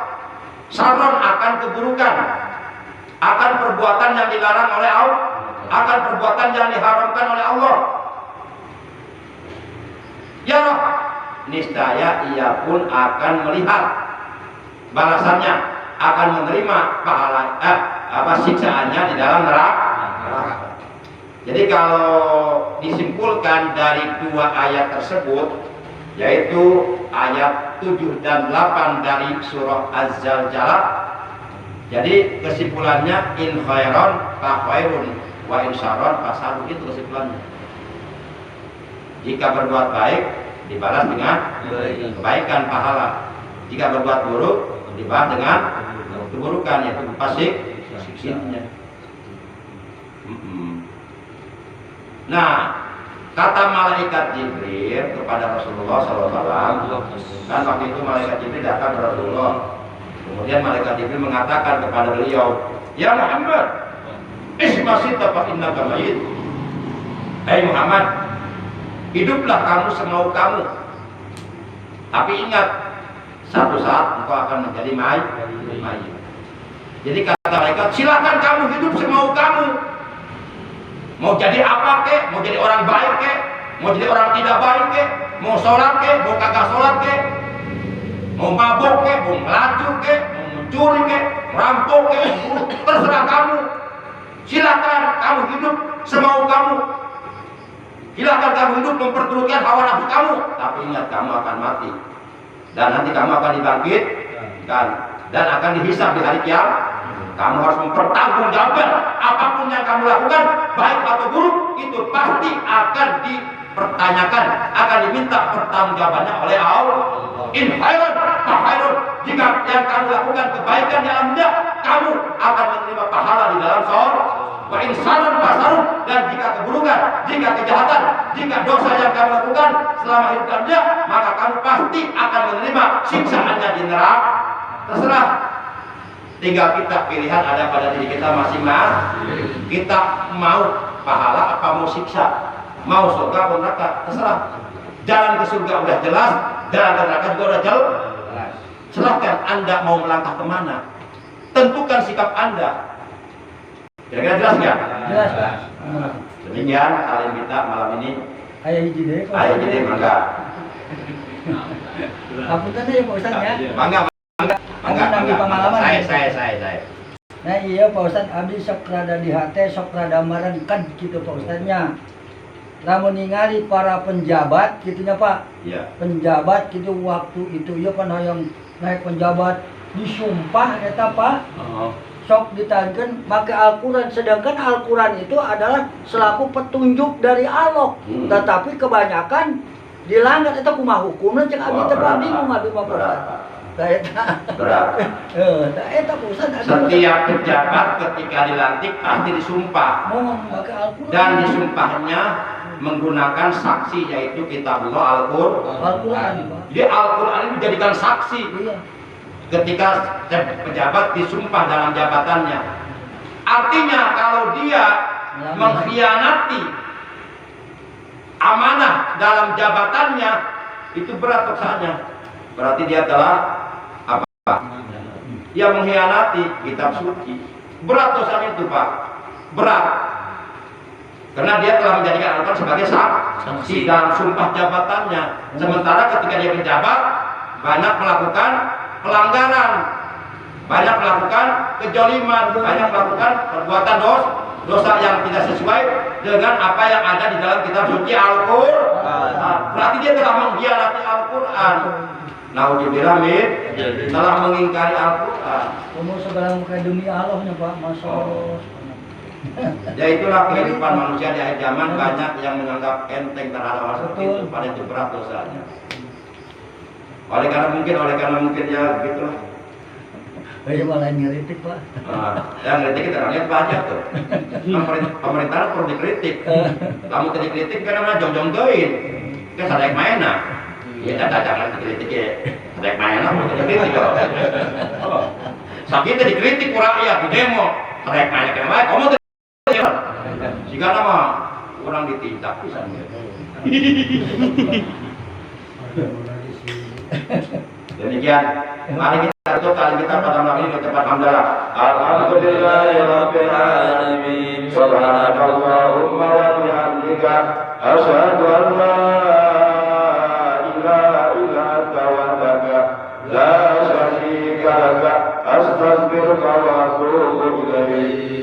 saron akan keburukan, akan perbuatan yang dilarang oleh Allah, akan perbuatan yang diharamkan oleh Allah, ya Roh, niscaya ia pun akan melihat balasannya, akan menerima pahala siksaannya di dalam neraka. Jadi kalau disimpulkan dari dua ayat tersebut, yaitu ayat 7 dan 8 dari surah Az-Zalzalah, jadi kesimpulannya in khairon fa khairun wa in syarron fa syarrun, itu kesimpulannya. Jika berbuat baik dibalas dengan kebaikan pahala, jika berbuat buruk dibalas dengan keburukan, yaitu fasik siksaannya. Nah, kata malaikat Jibril kepada Rasulullah SAW, kan waktu itu malaikat Jibril datang kepada Rasulullah. Kemudian malaikat Jibril mengatakan kepada beliau, ya Muhammad, ismasita fa innaka mayyit. Hai Muhammad, hiduplah kamu semau kamu. Tapi ingat, satu saat engkau akan menjadi mayit. Jadi kata malaikat, silakan kamu hidup semau kamu. Mau jadi apa kek, mau jadi orang baik kek, mau jadi orang tidak baik kek, mau sholat kek, mau kagak sholat kek, mau mabuk kek, mau melaju kek, mau mencuri kek, merampok kek, terserah kamu. Silakan kamu hidup semau kamu. Silakan kamu hidup memperturutkan hawa nafsu kamu. Tapi ingat, kamu akan mati dan nanti kamu akan dibangkitkan dan akan dihisab di hari kiamat. Kamu harus mempertanggungjawabkan apapun yang kamu lakukan, baik atau buruk, itu pasti akan dipertanyakan, akan diminta pertanggungjawabannya oleh Allah. In khairan fa khairun, jika yang kamu lakukan kebaikan di alam dunia, kamu akan menerima pahala di dalam surga. Wa in syarran fa syarrun, dan jika keburukan, jika kejahatan, jika dosa yang kamu lakukan selama hidup dunia, maka kamu pasti akan menerima siksaannya di neraka. Terserah. Tinggal kita pilihan ada pada diri kita masing-masing. Kita mau pahala apa mau siksa, mau surga atau neraka, terserah. Jalan ke surga udah jelas, jalan ke neraka juga udah jelas. Silahkan Anda mau melangkah kemana, tentukan sikap Anda. Kira-kira jelas nggak? Jelas. Demikian kalian kita malam ini. Ayah hiji Jadi mangga. Apunten ya Pak Ustaz ya. Mangga. Nambah pengalaman. Saya. Nah iya Pak Ustaz, abdi sok rada di hate, sok rada marengked gitu Pak Ustaznya. Lamun ningali para penjabat gitunya Pak. Iya. Penjabat gitu waktu itu ya pan hayang naik penjabat disumpah eta Pak. Sok ditankeun make Al-Qur'an, sedangkan Al-Qur'an itu adalah selaku petunjuk dari Allah. Tetapi kebanyakan dilanggar eta kumaha hukumna cek abdi teh bingung abdi mah Pak Ustaz. Berat. Setiap pejabat ketika dilantik pasti disumpah dan disumpahnya menggunakan saksi, yaitu kitabullah Al-Qur'an. Jadi Al-Qur'an ini dijadikan saksi ketika pejabat disumpah dalam jabatannya. Artinya kalau dia mengkhianati amanah dalam jabatannya, itu berat dosanya. Berarti dia telah apa? Dia mengkhianati kitab suci. Berat dosanya itu, Pak. Berat. Karena dia telah menjadikan Al-Quran sebagai saksi dalam sumpah jabatannya. Sementara ketika dia menjabat, banyak melakukan pelanggaran, banyak melakukan kejoliman, banyak melakukan perbuatan dosa yang tidak sesuai dengan apa yang ada di dalam kitab suci Al-Quran. Berarti dia telah mengkhianati Al-Quran. Naudzubillah min, telah mengingkari Al-Quran. Umur segala muka dunia Allahnya Pak, Masya Allah. Ya itulah kehidupan manusia di akhir zaman, banyak yang menganggap enteng terhadap hal seperti itu, pada itu berat dosanya. Oleh karena mungkin ya begitulah. Banyak malah ngeritik Pak. Yang ngeritik kita lihat banyak tuh. Pemerintahan perlu dikritik. Kamu tadi kritik karena jong-jong-join. Kan sadek mainan. Ya jangan dikritik ya. Sadek mainan perlu dikritik loh. Sakit dikritik rakyat di demo. Sadek mainan kemana? Kamu tadi jika nama orang ditindak bisa. Demikian, mari kita tutup kali kita pada malam ini ucapan hamdalah. Alhamdulillahirabbil alamin. Subhanakallahumma wa bihamdika asyhadu an la ilaha illa anta wahdaka la syarika laka astaghfiruka wa atubu ilaik.